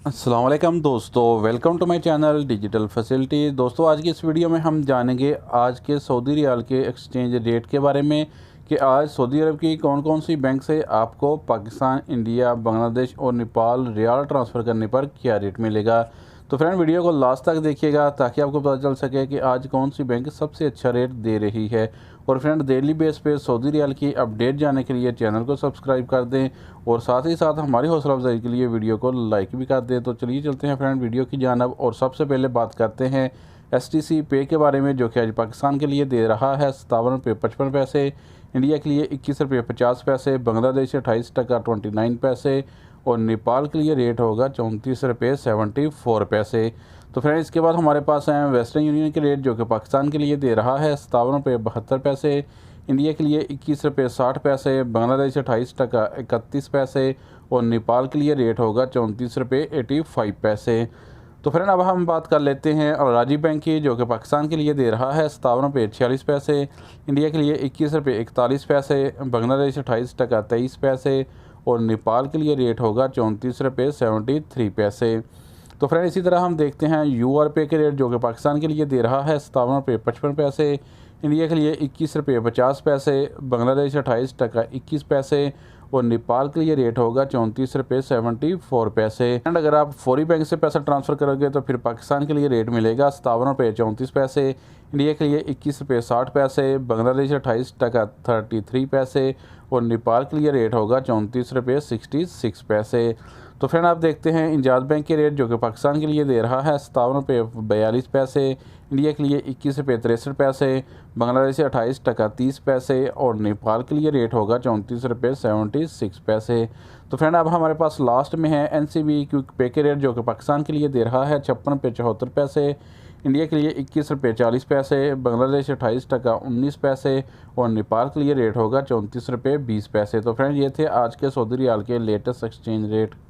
अस्सलाम वालेकुम दोस्तों, welcome to my channel digital facility. दोस्तों, आज की इस वीडियो में हम जानेंगे आज के सऊदी रियाल के एक्सचेंज रेट के बारे में कि आज सऊदी अरब की कौन कौन सी बैंक से आपको पाकिस्तान, इंडिया, बांग्लादेश और नेपाल रियाल ट्रांसफ़र करने पर क्या रेट मिलेगा। तो फ्रेंड, वीडियो को लास्ट तक देखिएगा ताकि आपको पता चल सके कि आज कौन सी बैंक सबसे अच्छा रेट दे रही है। और फ्रेंड, डेली बेस पे सऊदी रियाल की अपडेट जानने के लिए चैनल को सब्सक्राइब कर दें और साथ ही साथ हमारी हौसला अफजाई के लिए वीडियो को लाइक भी कर दें। तो चलिए चलते हैं फ्रेंड वीडियो की जानब और सबसे पहले बात करते हैं STC पे के बारे में, जो कि आज पाकिस्तान के लिए दे रहा है 57 रुपये 55 पैसे, इंडिया के लिए 21 रुपये 50 पैसे, बांग्लादेश 28 टका 29 पैसे और नेपाल के लिए रेट होगा 34 रुपये 74 पैसे। तो फ्रेंड, इसके बाद हमारे पास हैं वेस्टर्न यूनियन के रेट, जो कि पाकिस्तान के लिए दे रहा है 57 रुपये 72 पैसे, इंडिया के लिए 21 रुपये 60 पैसे, बांग्लादेश 28 टका 31 पैसे और नेपाल के लिए रेट होगा 34 रुपये 85 पैसे। तो फ्रेंड, अब हम बात कर लेते हैं अल-राजी बैंक की, जो कि पाकिस्तान के लिए दे रहा है 57 रुपये 46 पैसे, इंडिया के लिए 21 रुपये 41 पैसे, बांग्लादेश 28 टका 23 पैसे और नेपाल के लिए रेट होगा 34 रुपये 73 पैसे। तो फ्रेंड, इसी तरह हम देखते हैं UR पे के रेट, जो कि पाकिस्तान के लिए दे रहा है 57 रुपये 55 पैसे, इंडिया के लिए 21 रुपये 50 पैसे, बांग्लादेश 28 टका 21 पैसे और नेपाल के लिए रेट होगा 34 रुपये 74 पैसे। एंड अगर आप फौरी बैंक से पैसा ट्रांसफ़र करोगे तो फिर पाकिस्तान के लिए रेट मिलेगा 57 रुपये 34 पैसे, इंडिया के लिए 21 रुपये 60 पैसे, बांग्लादेश 28 टका 33 पैसे और नेपाल के लिए रेट होगा 34 रुपये 66 पैसे। तो फ्रेंड, आप देखते हैं इंजाज बैंक के रेट, जो कि पाकिस्तान के लिए दे रहा है 57 रुपये 42 पैसे, इंडिया के लिए 21 रुपये 63 पैसे, बांग्लादेश 28 टका 30 पैसे और नेपाल के लिए रेट होगा 34 रुपये 76 पैसे। तो फ्रेंड, अब हमारे पास लास्ट में है NCB क्विक पे के रेट, जो कि पाकिस्तान के लिए दे रहा है 56 रुपये 74 पैसे, इंडिया के लिए 21 रुपये 40 पैसे, बांग्लादेश 28 टका 19 पैसे और नेपाल के लिए रेट होगा 34 रुपये 20 पैसे। तो फ्रेंड, ये थे आज के सऊदी रियाल के लेटेस्ट एक्सचेंज रेट।